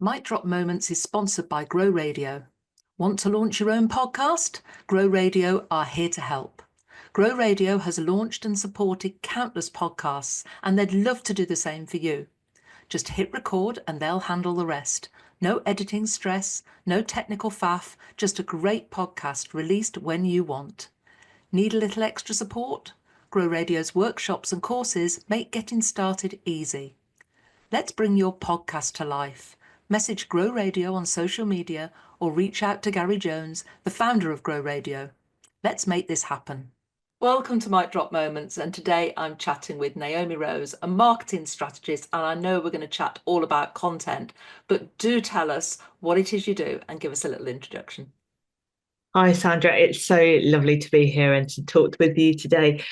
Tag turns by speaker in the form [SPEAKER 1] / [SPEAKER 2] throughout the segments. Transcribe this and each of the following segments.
[SPEAKER 1] Mic Drop Moments is sponsored by Grow Radio. Want to launch your own podcast? Grow Radio are here to help. Grow Radio has launched and supported countless podcasts, and they'd love to do the same for you. Just hit record and they'll handle the rest. No editing stress, no technical faff, just a great podcast released when you want. Need a little extra support? Grow Radio's workshops and courses make getting started easy. Let's bring your podcast to life. Message Grow Radio on social media or reach out to Gary Jones, the founder of Grow Radio. Let's make this happen. Welcome to Mic Drop Moments, and today I'm chatting with Naomi Rose, a marketing strategist, and I know we're going to chat all about content, but do tell us what it is you do and give us a little introduction.
[SPEAKER 2] Hi, Sandra. It's so lovely to be here and to talk with you today.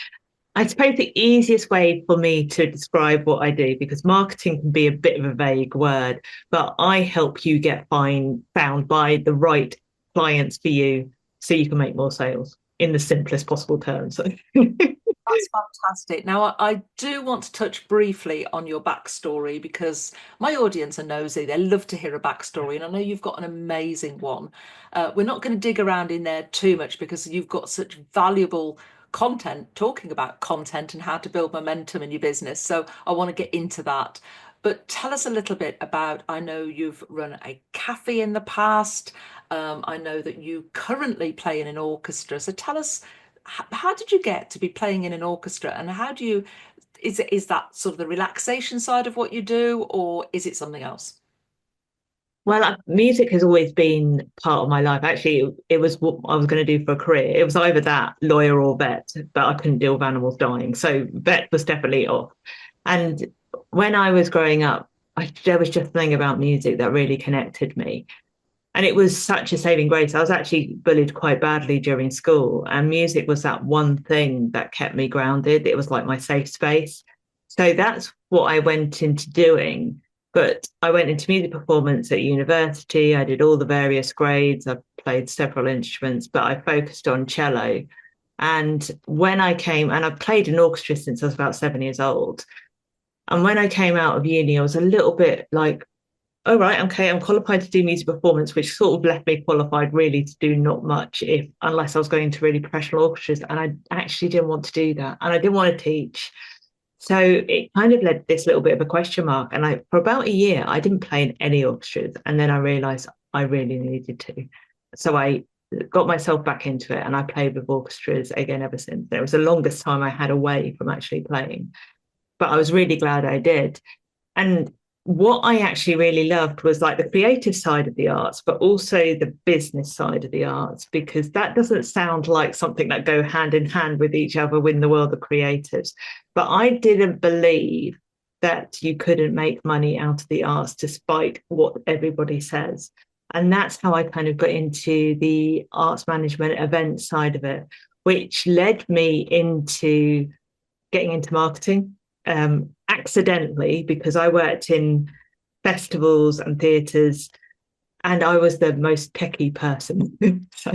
[SPEAKER 2] I suppose the easiest way for me to describe what I do, because marketing can be a bit of a vague word, but I help you get found by the right clients for you so you can make more sales in the simplest possible terms.
[SPEAKER 1] That's fantastic. Now, I do want to touch briefly on your backstory because my audience are nosy. They love to hear a backstory, and I know you've got an amazing one. We're not going to dig around in there too much because you've got such valuable content talking about content and how to build momentum in your business. So I want to get into that. But tell us a little bit about, I know you've run a cafe in the past. I know that you currently play in an orchestra. So tell us, how did you get to be playing in an orchestra, and how do you, is that sort of the relaxation side of what you do, or is it something else?
[SPEAKER 2] Well, music has always been part of my life. Actually, it was what I was going to do for a career. It was either that, lawyer or vet, but I couldn't deal with animals dying. So vet was definitely off. And when I was growing up, there was just something about music that really connected me. And it was such a saving grace. I was actually bullied quite badly during school, and music was that one thing that kept me grounded. It was like my safe space. So that's what I went into doing. But I went into music performance at university. I did all the various grades. I played several instruments, but I focused on cello. And when I came, and I played in orchestra since I was about 7 years old. And when I came out of uni, I was a little bit like, oh, right, okay, I'm qualified to do music performance, which sort of left me qualified really to do not much unless I was going to really professional orchestras. And I actually didn't want to do that. And I didn't want to teach. So it kind of led to this little bit of a question mark. And for about a year, I didn't play in any orchestras. And then I realized I really needed to. So I got myself back into it, and I played with orchestras again ever since. It was the longest time I had away from actually playing, but I was really glad I did. And what I actually really loved was like the creative side of the arts, but also the business side of the arts, because that doesn't sound like something that go hand in hand with each other within the world of creatives. But I didn't believe that you couldn't make money out of the arts despite what everybody says. And that's how I kind of got into the arts management event side of it, which led me into getting into marketing, accidentally, because I worked in festivals and theatres, and I was the most techie person. So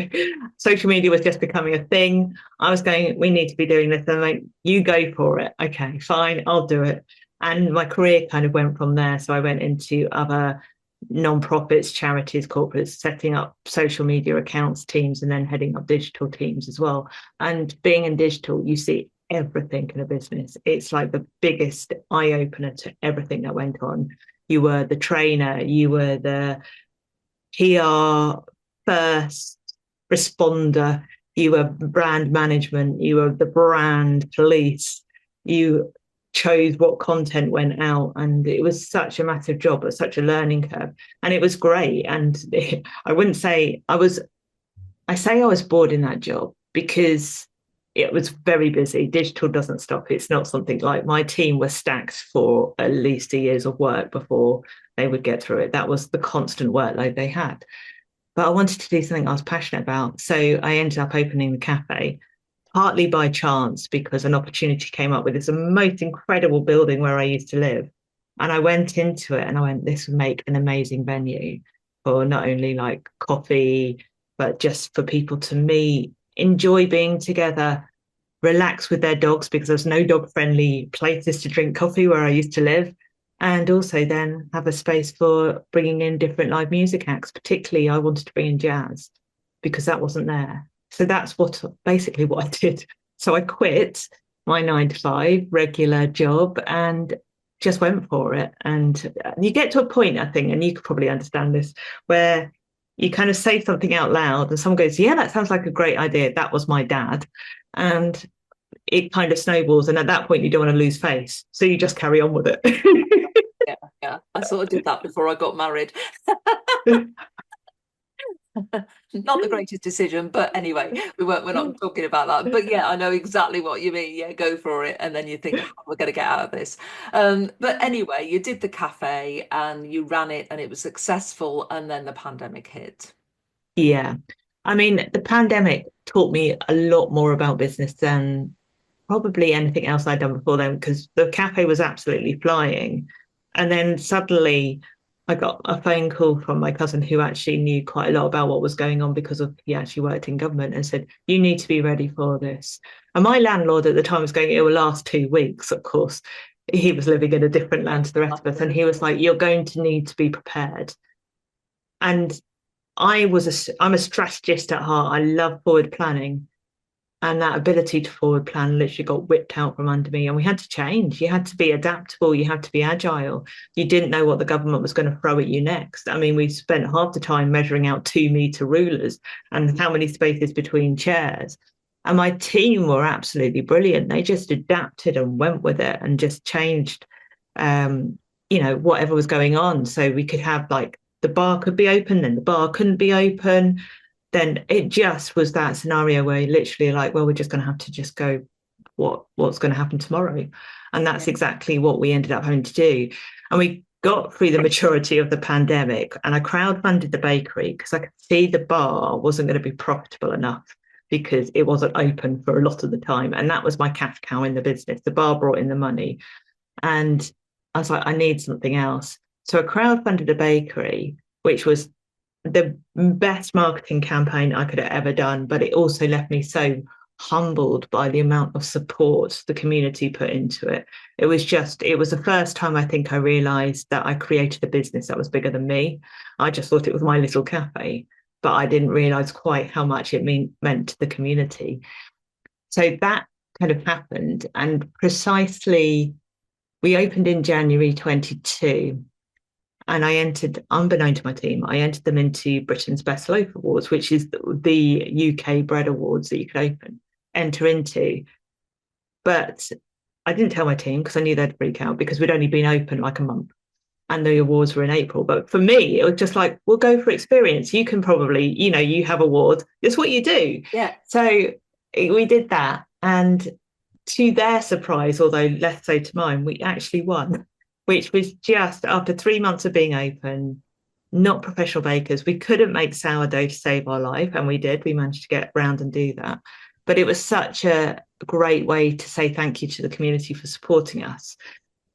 [SPEAKER 2] social media was just becoming a thing. I was going, we need to be doing this. And I'm like, you go for it. Okay, fine, I'll do it. And my career kind of went from there. So I went into other non-profits, charities, corporates, setting up social media accounts teams, and then heading up digital teams as well. And being in digital, you see everything in a business. It's like the biggest eye opener to everything that went on. You were the trainer, you were the PR first responder, you were brand management, you were the brand police, you chose what content went out, and it was such a massive job, but such a learning curve, and it was great. And I wouldn't say I say I was bored in that job because it was very busy. Digital doesn't stop. It's not something like my team was stacked for at least a year's of work before they would get through it. That was the constant workload they had. But I wanted to do something I was passionate about. So I ended up opening the cafe, partly by chance because an opportunity came up with this most incredible building where I used to live. And I went into it and I went, this would make an amazing venue for not only like coffee, but just for people to meet, enjoy being together, relax with their dogs, because there's no dog friendly places to drink coffee where I used to live. and also then have a space for bringing in different live music acts. Particularly, I wanted to bring in jazz because that wasn't there. So that's basically what I did. So I quit my 9 to 5 regular job and just went for it. And you get to a point, I think, and you could probably understand this, where you kind of say something out loud and someone goes, "Yeah, that sounds like a great idea. That was my dad." And it kind of snowballs. And at that point, you don't want to lose face. So you just carry on with it.
[SPEAKER 1] Yeah, yeah. I sort of did that before I got married. Not the greatest decision, but anyway, we're not talking about that. But yeah, I know exactly what you mean. Yeah, go for it. And then you think, "Oh, we're going to get out of this." But anyway, you did the cafe and you ran it and it was successful. And then the pandemic hit.
[SPEAKER 2] Yeah. I mean, the pandemic taught me a lot more about business than probably anything else I'd done before then, because the cafe was absolutely flying. And then suddenly I got a phone call from my cousin who actually knew quite a lot about what was going on because of he actually worked in government and said, "You need to be ready for this." And my landlord at the time was going, "It will last 2 weeks," of course. He was living in a different land to the rest of us. And he was like, "You're going to need to be prepared." And I'm a strategist at heart. I love forward planning. And that ability to forward plan literally got whipped out from under me. And we had to change. You had to be adaptable. You had to be agile. You didn't know what the government was going to throw at you next. I mean, we spent half the time measuring out 2 meter rulers and how many spaces between chairs. And my team were absolutely brilliant. They just adapted and went with it and just changed, um, whatever was going on. So we could have like the bar could be open, then the bar couldn't be open, then it just was that scenario where literally like, well, we're just going to have to just go, what's going to happen tomorrow? And that's
[SPEAKER 1] Yeah.
[SPEAKER 2] exactly what we ended up having to do. And we got through the majority of the pandemic, and I crowdfunded the bakery because I could see the bar wasn't going to be profitable enough because it wasn't open for a lot of the time. And that was my cash cow in the business. The bar brought in the money. And I was like, I need something else. So I crowdfunded a bakery, which was the best marketing campaign I could have ever done, but it also left me so humbled by the amount of support the community put into it. It was the first time I think I realized that I created a business that was bigger than me. I just thought it was my little cafe, but I didn't realize quite how much it meant to the community. So that kind of happened. And precisely, we opened in January 22, and I entered, unbeknown to my team, I entered them into Britain's Best Loaf Awards, which is the UK bread awards that you could enter into. But I didn't tell my team because I knew they'd freak out because we'd only been open like a month and the awards were in April. But for me, it was just like, we'll go for experience. You can probably, you have awards. It's what you do.
[SPEAKER 1] Yeah.
[SPEAKER 2] So we did that. And to their surprise, although less so to mine, we actually won, which was just after 3 months of being open, not professional bakers. We couldn't make sourdough to save our life, and we did. We managed to get round and do that. But it was such a great way to say thank you to the community for supporting us.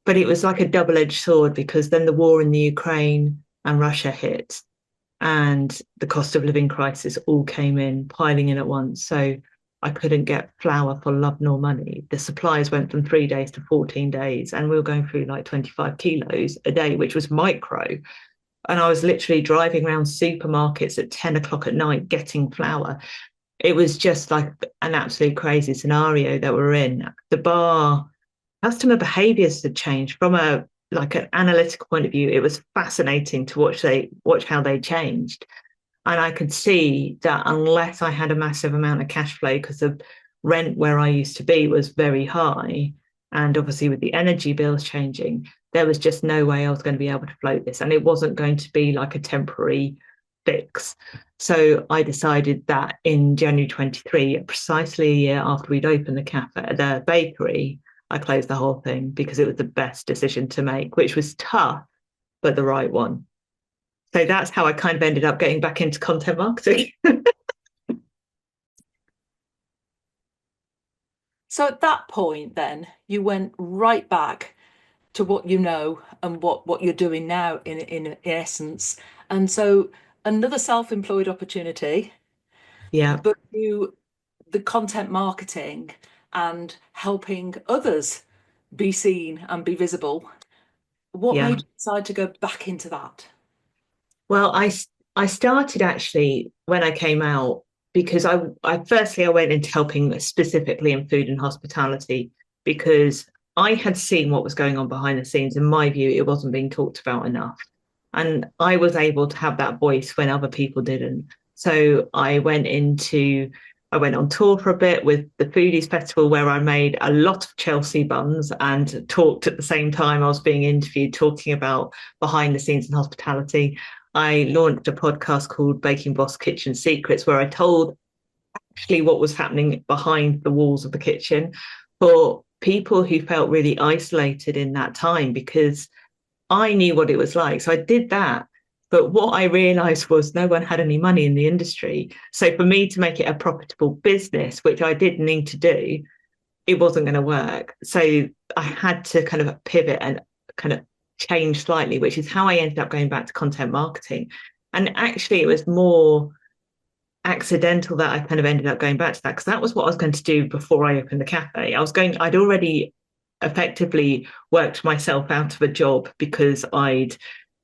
[SPEAKER 2] But it was like a double-edged sword because then the war in the Ukraine and Russia hit, and the cost of living crisis all came in, piling in at once. So I couldn't get flour for love nor money. The supplies went from 3 days to 14 days, and we were going through like 25 kilos a day, which was micro. And I was literally driving around supermarkets at 10 o'clock at night getting flour. It was just like an absolute crazy scenario that we're in. The bar customer behaviors had changed from a like an analytical point of view. It was fascinating to watch how they changed. And I could see that unless I had a massive amount of cash flow, because the rent where I used to be was very high, and obviously with the energy bills changing, there was just no way I was going to be able to float this. And it wasn't going to be like a temporary fix. So I decided that in January 23, precisely a year after we'd opened the bakery, I closed the whole thing because it was the best decision to make, which was tough, but the right one. So that's how I kind of ended up getting back into content marketing.
[SPEAKER 1] So at that point, then you went right back to what you know and what you're doing now in essence. And so another self-employed opportunity,
[SPEAKER 2] Yeah.
[SPEAKER 1] but you the content marketing and helping others be seen and be visible. What
[SPEAKER 2] Yeah.
[SPEAKER 1] made you decide to go back into that?
[SPEAKER 2] Well, I started actually when I came out because I firstly I went into helping specifically in food and hospitality because I had seen what was going on behind the scenes. In my view, it wasn't being talked about enough. And I was able to have that voice when other people didn't. So I went on tour for a bit with the Foodies Festival where I made a lot of Chelsea buns and talked at the same time I was being interviewed, talking about behind the scenes in hospitality. I launched a podcast called Baking Boss Kitchen Secrets, where I told actually what was happening behind the walls of the kitchen for people who felt really isolated in that time because I knew what it was like. So I did that. But what I realized was no one had any money in the industry. So for me to make it a profitable business, which I did need to do, it wasn't going to work. So I had to kind of pivot and kind of change slightly, which is how I ended up going back to content marketing. And actually, it was more accidental that I kind of ended up going back to that because that was what I was going to do before I opened the cafe. I'd already effectively worked myself out of a job because I'd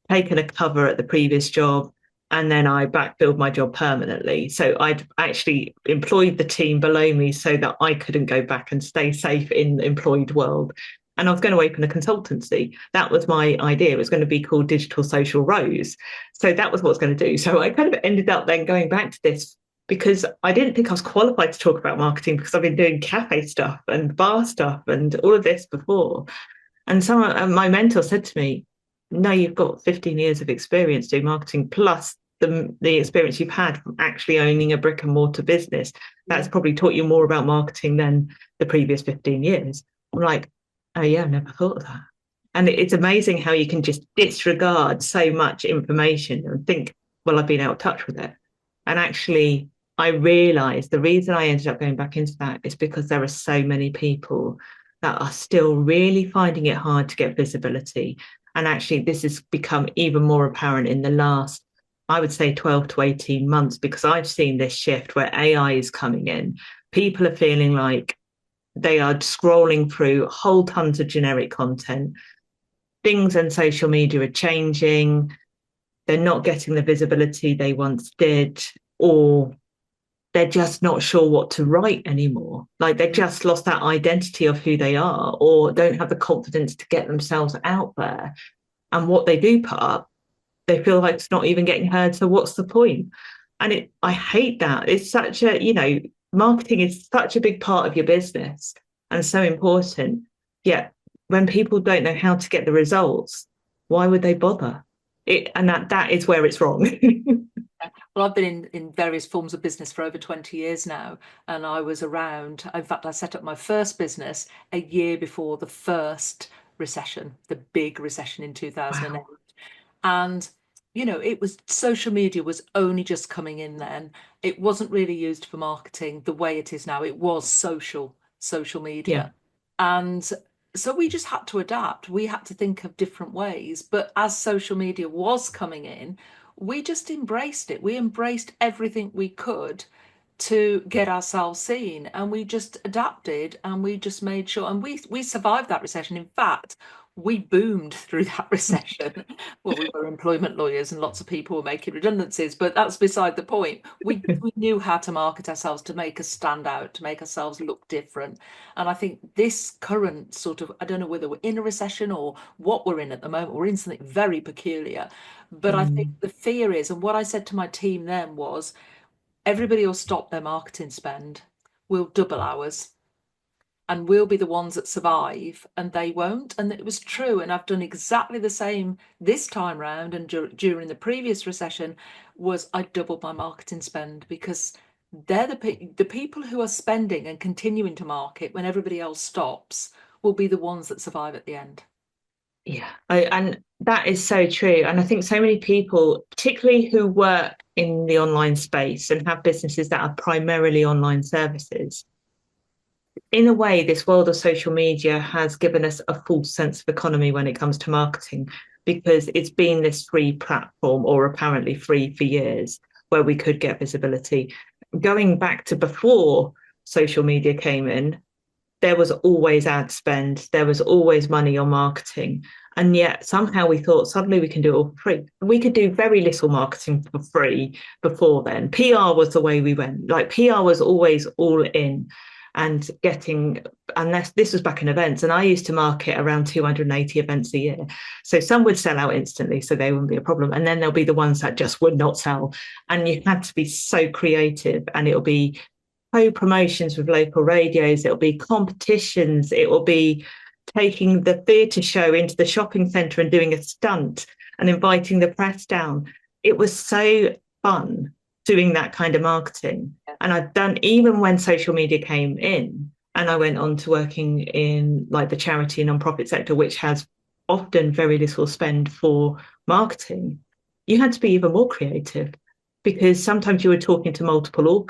[SPEAKER 2] taken a cover at the previous job and then I backfilled my job permanently. So I'd actually employed the team below me so that I couldn't go back and stay safe in the employed world. And I was going to open a consultancy. That was my idea. It was going to be called Digital Social Rose. So that was what I was going to do. So I kind of ended up then going back to this because I didn't think I was qualified to talk about marketing because I've been doing cafe stuff and bar stuff and all of this before. And my mentor said to me, no, you've got 15 years of experience doing marketing plus the experience you've had from actually owning a brick and mortar business. That's probably taught you more about marketing than the previous 15 years. I'm like, oh yeah, I never thought of that. And it's amazing how you can just disregard so much information and think, well, I've been out of touch with it. And actually, I realized the reason I ended up going back into that is because there are so many people that are still really finding it hard to get visibility. And actually, this has become even more apparent in the last, I would say, 12 to 18 months, because I've seen this shift where AI is coming in. People are feeling like they are scrolling through whole tons of generic content. Things on social media are changing. They're not getting the visibility they once did, or they're just not sure what to write anymore. Like they've just lost that identity of who they are, or don't have the confidence to get themselves out there. And what they do put up, they feel like it's not even getting heard. So what's the point? And I hate that. It's such a, marketing is such a big part of your business and so important. Yet when people don't know how to get the results, why would they bother? And that is where it's wrong.
[SPEAKER 1] Well, I've been in various forms of business for over 20 years now, and I was around. In fact, I set up my first business a year before the first recession, the big recession in 2008.
[SPEAKER 2] Wow.
[SPEAKER 1] And, it was social media was only just coming in then. It wasn't really used for marketing the way it is now. It was social
[SPEAKER 2] Yeah.
[SPEAKER 1] media. And so we just had to adapt. We had to think of different ways. But as social media was coming in, we just embraced it. We embraced everything we could to get ourselves seen, and we just adapted and we just made sure, and we survived that recession. In fact, we boomed through that recession. Well, we were employment lawyers and lots of people were making redundancies, but that's beside the point. We knew how to market ourselves to make us stand out, to make ourselves look different. And I think this current sort of, I don't know whether we're in a recession or what we're in at the moment, we're in something very peculiar. But I think
[SPEAKER 2] Mm,
[SPEAKER 1] the fear is, and what I said to my team then was, everybody will stop their marketing spend. We'll double ours and we'll be the ones that survive and they won't. And it was true. And I've done exactly the same this time round. And during the previous recession was I doubled my marketing spend because they're the people who are spending and continuing to market when everybody else stops will be the ones that survive at the end.
[SPEAKER 2] yeah. And that is so true. And I think so many people, particularly who work in the online space and have businesses that are primarily online services, in a way, this world of social media has given us a false sense of economy when it comes to marketing because it's been this free platform, or apparently free for years, where we could get visibility. Going back to before social media came in, there was always ad spend, there was always money on marketing. And yet somehow we thought suddenly we can do it all for free. We could do very little marketing for free before then. PR was the way we went. Like PR was always all in and getting, unless this was back in events, and I used to market around 280 events a year. So some would sell out instantly, so they wouldn't be a problem. And then there'll be the ones that just would not sell. And you had to be so creative, and it'll be co-promotions with local radios, it'll be competitions, it will be taking the theatre show into the shopping centre and doing a stunt and inviting the press down. It was so fun doing that kind of marketing. And I've done, even when social media came in and I went on to working in like the charity and non-profit sector, which has often very little spend for marketing, you had to be even more creative, because sometimes you were talking to multiple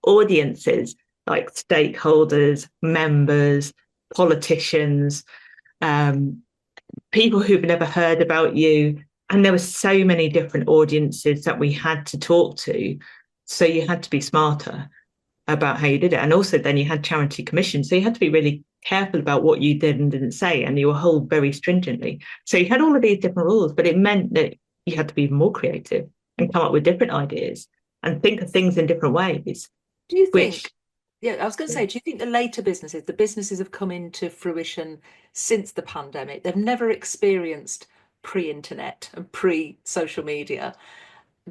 [SPEAKER 2] audiences, like stakeholders, members, politicians, people who've never heard about you. And there were so many different audiences that we had to talk to. So you had to be smarter about how you did it. And also then you had charity commission. So you had to be really careful about what you did and didn't say. And you were held very stringently. So you had all of these different rules, but it meant that you had to be even more creative and come up with different ideas and think of things in different ways.
[SPEAKER 1] Do you think, I was going to say, do you think the later businesses, the businesses have come into fruition since the pandemic? They've never experienced pre-internet and pre-social media.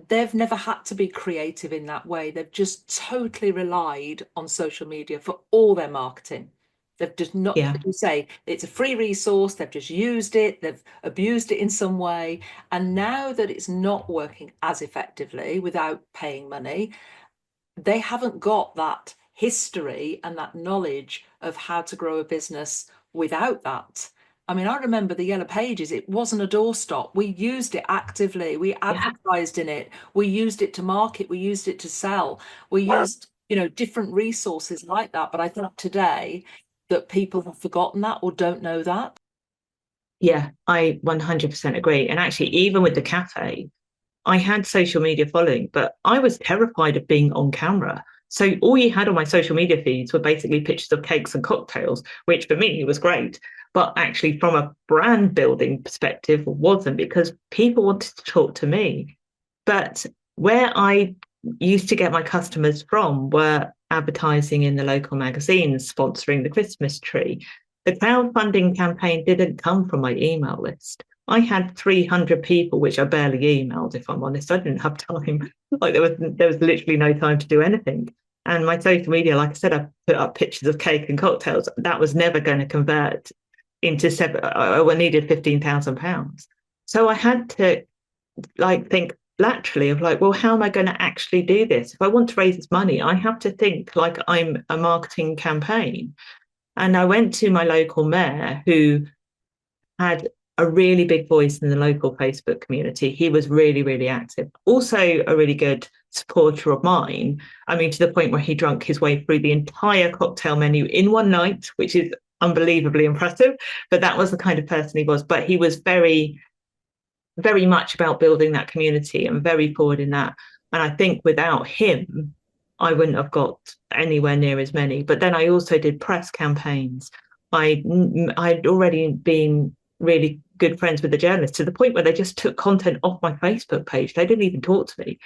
[SPEAKER 1] They've never had to be creative in that way. They've just totally relied on social media for all their marketing. They've just not, as you say, it's a free resource. They've just used it. They've abused it in some way. And now that it's not working as effectively without paying money, they haven't got that history and that knowledge of how to grow a business without that. I mean, I remember the Yellow Pages. It wasn't a doorstop. We used it actively. We advertised in it. We used it to market. We used it to sell. We used, different resources like that. But I think today that people have forgotten that or don't know that.
[SPEAKER 2] Yeah, I 100% agree. And actually, even with the cafe, I had social media following, but I was terrified of being on camera. So all you had on my social media feeds were basically pictures of cakes and cocktails, which for me was great. But actually, from a brand building perspective, wasn't, because people wanted to talk to me. But where I used to get my customers from were advertising in the local magazines, sponsoring the Christmas tree. The crowdfunding campaign didn't come from my email list. I had 300 people, which I barely emailed, if I'm honest. I didn't have time. Like there was literally no time to do anything. And my social media, like I said, I put up pictures of cake and cocktails. That was never going to convert into I needed £15,000. So I had to think laterally of well, how am I going to actually do this? If I want to raise this money, I have to think like I'm a marketing campaign. And I went to my local mayor, who had a really big voice in the local Facebook community. He was really, really active. Also a really good supporter of mine. I mean, to the point where he drank his way through the entire cocktail menu in one night, which is unbelievably impressive. But that was the kind of person he was. But he was very, very much about building that community and very forward in that. And I think without him, I wouldn't have got anywhere near as many. But then I also did press campaigns. I'd already been really good friends with the journalists, to the point where they just took content off my Facebook page. They didn't even talk to me,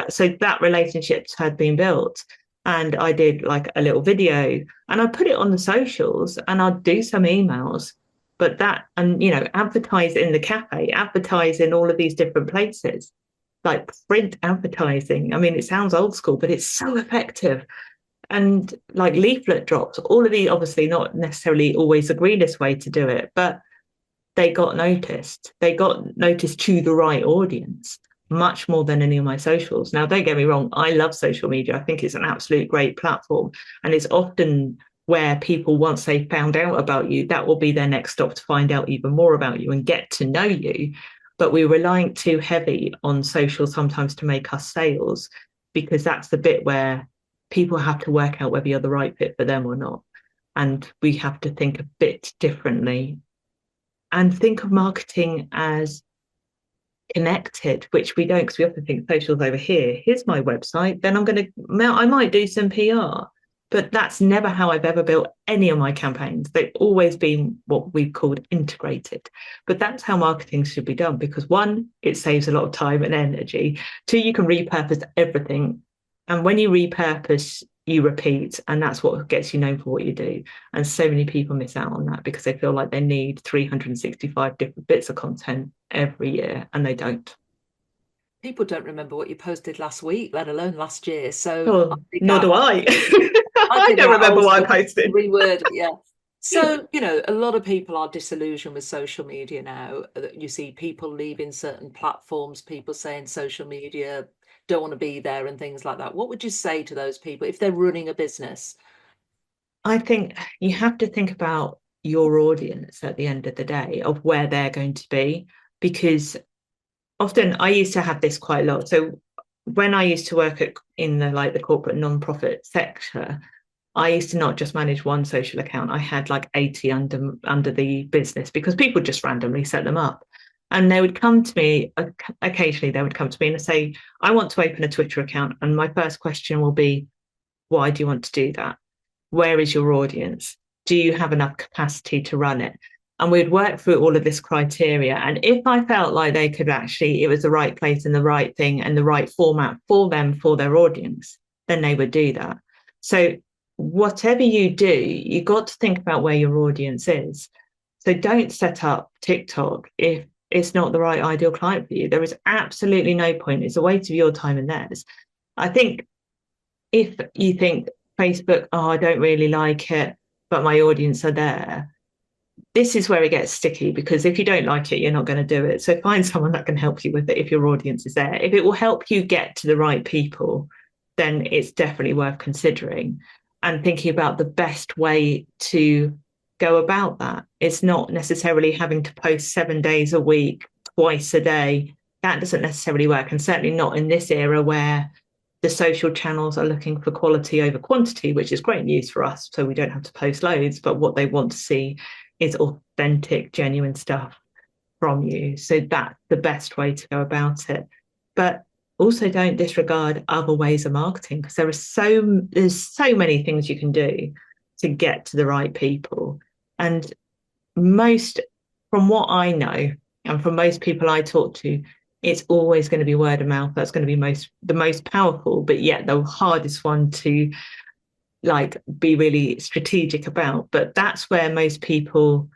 [SPEAKER 2] so that relationships had been built. And I did like a little video and I put it on the socials, and I'd do some emails, but that, and advertise in the cafe, advertise in all of these different places, like print advertising. I mean, it sounds old school, but it's so effective. And like leaflet drops, all of these, obviously not necessarily always the greenest way to do it, but they got noticed. They got noticed to the right audience, much more than any of my socials. Now, don't get me wrong, I love social media. I think it's an absolute great platform. And it's often where people, once they found out about you, that will be their next stop to find out even more about you and get to know you. But we're relying too heavy on social sometimes to make us sales, because that's the bit where people have to work out whether you're the right fit for them or not. And we have to think a bit differently and think of marketing as connected, which we don't, because we often think social's over here. Here's my website. Then I might do some PR. But that's never how I've ever built any of my campaigns. They've always been what we've called integrated. But that's how marketing should be done, because one, it saves a lot of time and energy. Two, you can repurpose everything. And when you repurpose, you repeat. And that's what gets you known for what you do. And so many people miss out on that because they feel like they need 365 different bits of content every year, and they don't.
[SPEAKER 1] People don't remember what you posted last week, let alone last year. So I
[SPEAKER 2] Oh,
[SPEAKER 1] dig
[SPEAKER 2] nor do
[SPEAKER 1] out,
[SPEAKER 2] I.
[SPEAKER 1] I
[SPEAKER 2] I
[SPEAKER 1] dig
[SPEAKER 2] don't
[SPEAKER 1] out
[SPEAKER 2] remember
[SPEAKER 1] old
[SPEAKER 2] what I
[SPEAKER 1] stuff,
[SPEAKER 2] posted.
[SPEAKER 1] reword it, yeah. So, a lot of people are disillusioned with social media now. You see people leaving certain platforms, people saying social media don't want to be there and things like that. What would you say to those people if they're running a business?
[SPEAKER 2] I think you have to think about your audience at the end of the day of where they're going to be, because often I used to have this quite a lot. So when I used to work in the corporate non-profit sector, I used to not just manage one social account. I had like 80 under the business because people just randomly set them up. And they would come to me occasionally, they would come to me and say, I want to open a Twitter account. And my first question will be, why do you want to do that? Where is your audience? Do you have enough capacity to run it? And we'd work through all of this criteria. And if I felt like they could actually, it was the right place and the right thing and the right format for them, for their audience, then they would do that. So whatever you do, you've got to think about where your audience is. So don't set up TikTok if it's not the right ideal client for you. There is absolutely no point. It's a waste of your time and theirs. I think if you think Facebook, oh, I don't really like it, but my audience are there, this is where it gets sticky, because if you don't like it, you're not going to do it. So find someone that can help you with it if your audience is there. If it will help you get to the right people, then it's definitely worth considering and thinking about the best way to go about that. It's not necessarily having to post 7 days a week, twice a day. That doesn't necessarily work. And certainly not in this era where the social channels are looking for quality over quantity, which is great news for us. So we don't have to post loads, but what they want to see is authentic, genuine stuff from you. So that's the best way to go about it. But also don't disregard other ways of marketing, because there's so many things you can do to get to the right people. And most, from what I know, and from most people I talk to, it's always going to be word of mouth. That's going to be the most powerful, but yet the hardest one to be really strategic about. But that's where most people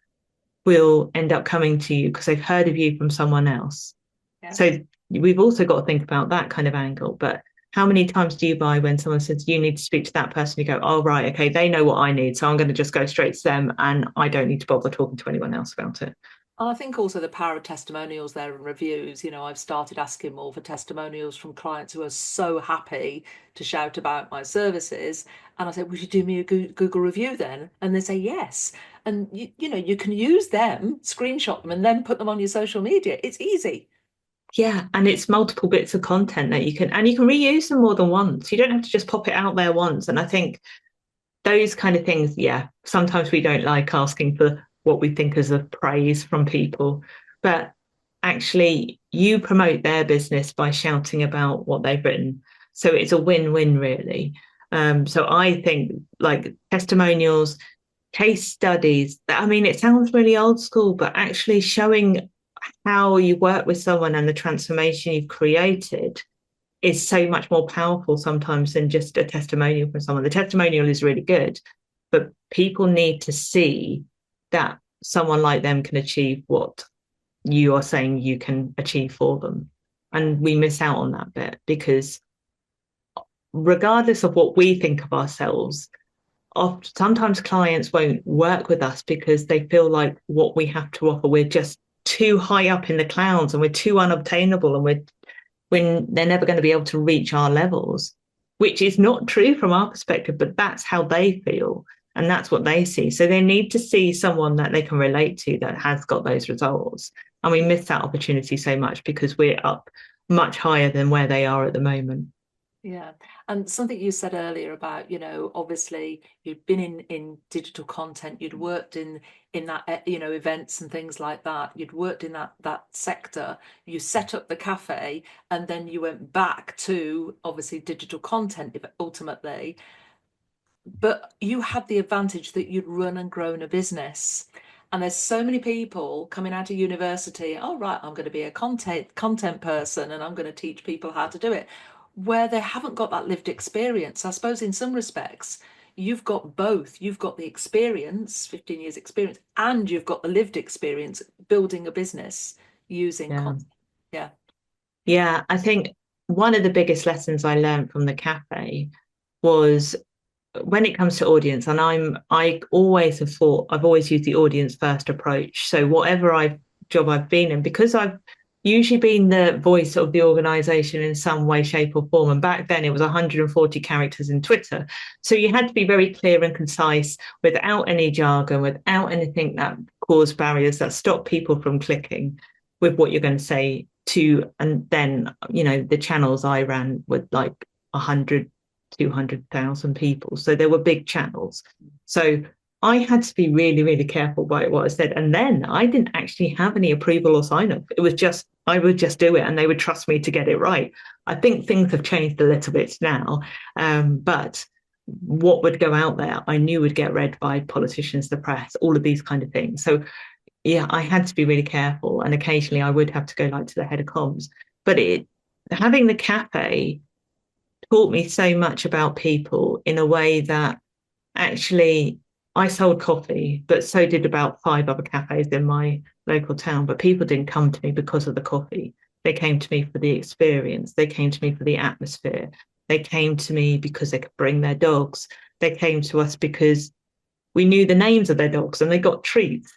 [SPEAKER 2] will end up coming to you because they've heard of you from someone else.
[SPEAKER 1] Yeah.
[SPEAKER 2] So we've also got to think about that kind of angle. But how many times do you buy when someone says you need to speak to that person? You go, oh, right, okay, they know what I need. So I'm going to just go straight to them and I don't need to bother talking to anyone else about it.
[SPEAKER 1] And I think also the power of testimonials there and reviews. I've started asking more for testimonials from clients who are so happy to shout about my services. And I say, would you do me a Google review then? And they say yes. And you can use them, screenshot them, and then put them on your social media. It's easy.
[SPEAKER 2] Yeah, and it's multiple bits of content that you can reuse them more than once. You don't have to just pop it out there once. And I think those kind of things, yeah, sometimes we don't like asking for what we think is a praise from people, but actually you promote their business by shouting about what they've written. So it's a win-win, really. So I think like testimonials, case studies, I mean, it sounds really old school, but actually showing how you work with someone and the transformation you've created is so much more powerful sometimes than just a testimonial from someone. The testimonial is really good, but people need to see that someone like them can achieve what you are saying you can achieve for them. And we miss out on that bit because regardless of what we think of ourselves, sometimes clients won't work with us because they feel like what we have to offer, we're just too high up in the clouds and we're too unobtainable and when they're never going to be able to reach our levels, which is not true from our perspective, but that's how they feel and that's what they see. So they need to see someone that they can relate to that has got those results. And we miss that opportunity so much because we're up much higher than where they are at the moment.
[SPEAKER 1] Yeah. And something you said earlier about, obviously you'd been in digital content, you'd worked in that, events and things like that. You'd worked in that sector. You set up the cafe and then you went back to obviously digital content ultimately. but you had the advantage that you'd run and grown a business. And there's so many people coming out of university, oh right, I'm going to be a content person and I'm going to teach people how to do it, where they haven't got that lived experience. I suppose in some respects, you've got both. You've got the experience, 15 years experience, and you've got the lived experience building a business using
[SPEAKER 2] Yeah.
[SPEAKER 1] content. Yeah.
[SPEAKER 2] Yeah, I think one of the biggest lessons I learned from the cafe was when it comes to audience, and I always have thought I've always used the audience first approach. So whatever job I've been in, because I've usually been the voice of the organization in some way, shape, or form. And back then it was 140 characters in Twitter. So you had to be very clear and concise without any jargon, without anything that caused barriers that stop people from clicking with what you're going to say to, and then, the channels I ran were like 100 200,000 people. So there were big channels. So I had to be really, really careful by what I said. And then I didn't actually have any approval or sign off. It was just, I would just do it and they would trust me to get it right. I think things have changed a little bit now. But what would go out there, I knew would get read by politicians, the press, all of these kind of things. So yeah, I had to be really careful. And occasionally I would have to go like to the head of comms. But having the cafe taught me so much about people in a way that actually I sold coffee, but so did about 5 other cafes in my local town. But people didn't come to me because of the coffee. They came to me for the experience. They came to me for the atmosphere. They came to me because they could bring their dogs. They came to us because we knew the names of their dogs and they got treats.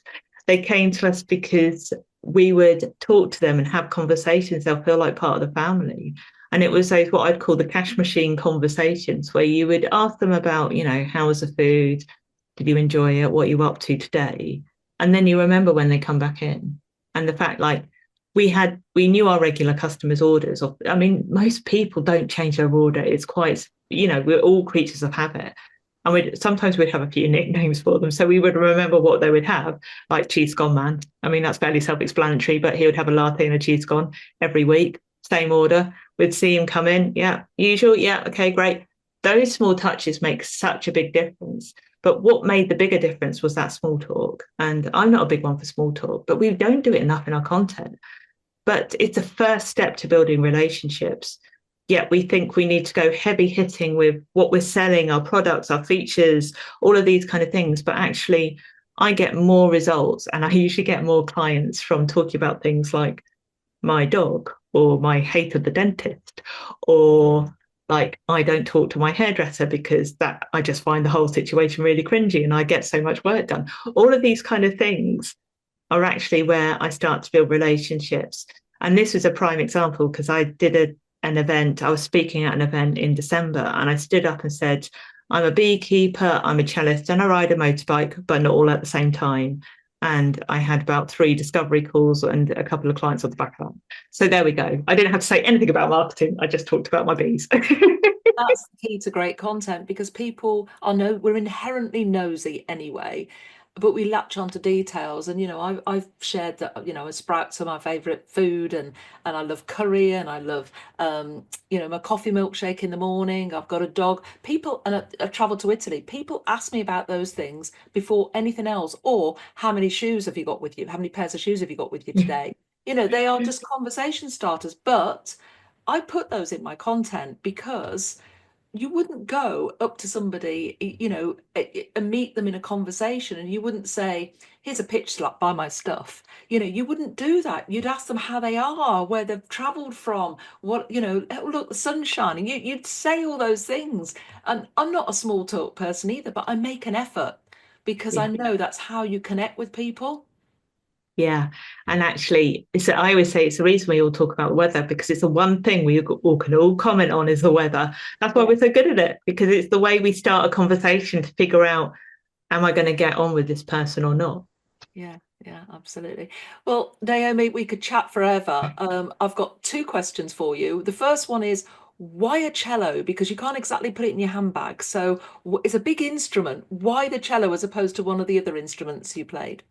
[SPEAKER 2] They came to us because we would talk to them and have conversations. They'll feel like part of the family. And it was those what I'd call the cash machine conversations where you would ask them about, how was the food? Did you enjoy it? What are you up to today? And then you remember when they come back in. And the fact like we knew our regular customers' orders. I mean, most people don't change their order. It's quite, we're all creatures of habit. And sometimes we'd have a few nicknames for them. So we would remember what they would have, like cheese scone man. I mean, that's fairly self-explanatory, but he would have a latte and a cheese scone every week, same order. We'd see him come in. Yeah, usual. Yeah, okay, great. Those small touches make such a big difference. But what made the bigger difference was that small talk. And I'm not a big one for small talk, but we don't do it enough in our content. But it's a first step to building relationships. Yet we think we need to go heavy hitting with what we're selling, our products, our features, all of these kind of things. But actually, I get more results and I usually get more clients from talking about things like my dog or my hate of the dentist or like I don't talk to my hairdresser because that I just find the whole situation really cringy and I get so much work done. All of these kind of things are actually where I start to build relationships. And this was a prime example because I did an event, I was speaking at an event in December, and I stood up and said, I'm a beekeeper, I'm a cellist, and I ride a motorbike, but not all at the same time. And I had about 3 discovery calls and a couple of clients on the back of that. So there we go. I didn't have to say anything about marketing. I just talked about my bees.
[SPEAKER 1] That's the key to great content because people are we're inherently nosy anyway, but we latch onto details. And I've shared that sprouts are my favorite food, and I love curry, and I love my coffee milkshake in the morning. I've got a dog. People, and I've traveled to Italy. People ask me about those things before anything else, or how many shoes have you got with you? How many pairs of shoes have you got with you today? They are just conversation starters, but I put those in my content because you wouldn't go up to somebody, and meet them in a conversation, and you wouldn't say, "Here's a pitch slap, buy my stuff." You wouldn't do that. You'd ask them how they are, where they've travelled from, what, "Oh, look, the sun's shining." You'd say all those things. And I'm not a small talk person either, but I make an effort because I
[SPEAKER 2] Yeah.
[SPEAKER 1] know that's how you connect with people.
[SPEAKER 2] Yeah, and actually, I always say it's the reason we all talk about the weather because it's the one thing we all can all comment on is the weather. That's why
[SPEAKER 1] Yeah.
[SPEAKER 2] we're so good at it because it's the way we start a conversation to figure out, am I going to get on with this person or not?
[SPEAKER 1] Yeah, yeah, absolutely. Well, Naomi, we could chat forever. I've got 2 questions for you. The first one is, why a cello? Because you can't exactly put it in your handbag. So it's a big instrument. Why the cello as opposed to one of the other instruments you played?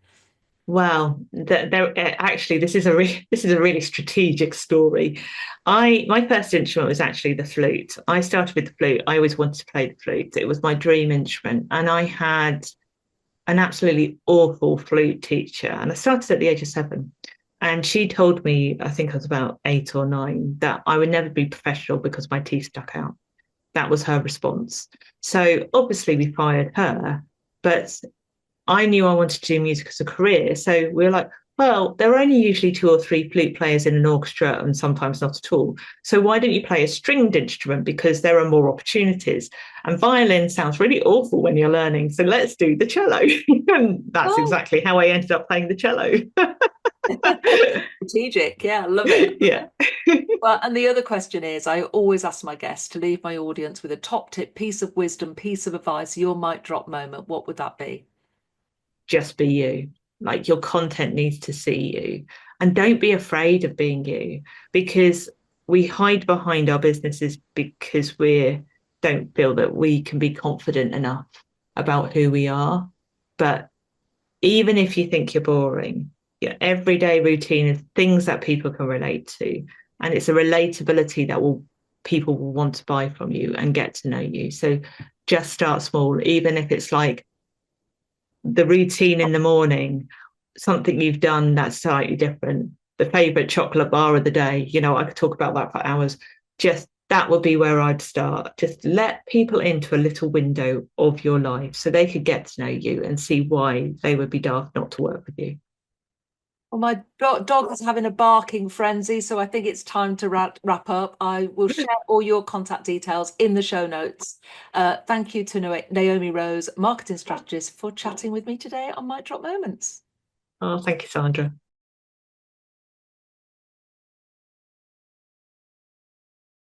[SPEAKER 2] Well, actually, this is a really strategic story. I My first instrument was actually the flute. I started with the flute. I always wanted to play the flute. It was my dream instrument, and I had an absolutely awful flute teacher. And I started at the age of 7. And she told me, I think I was about 8 or 9, that I would never be professional because my teeth stuck out. That was her response. So obviously we fired her, but I knew I wanted to do music as a career. So we were like, well, there are only usually 2 or 3 flute players in an orchestra and sometimes not at all. So why don't you play a stringed instrument because there are more opportunities? And violin sounds really awful when you're learning. So let's do the cello. And that's
[SPEAKER 1] Oh,
[SPEAKER 2] exactly how I ended up playing the cello.
[SPEAKER 1] strategic. Yeah, I love it.
[SPEAKER 2] Yeah.
[SPEAKER 1] Well, and the other question is, I always ask my guests to leave my audience with a top tip, piece of wisdom, piece of advice, your mic drop moment. What would that be?
[SPEAKER 2] Just be you. Like your content needs to see you. And don't be afraid of being you, because we hide behind our businesses because we don't feel that we can be confident enough about who we are. But even if you think you're boring, your everyday routine is things that people can relate to. And it's a relatability that will people will want to buy from you and get to know you. So just start small, even if it's like the routine in the morning, something you've done that's slightly different, the favorite chocolate bar of the day, I could talk about that for hours. Just that would be where I'd start. Just let people into a little window of your life so they could get to know you and see why they would be daft not to work with you.
[SPEAKER 1] Well, my dog is having a barking frenzy, so I think it's time to wrap up. I will share all your contact details in the show notes. Thank you to Naomi Rose, marketing strategist, for chatting with me today on Mic Drop Moments.
[SPEAKER 2] Oh, thank you, Sandra.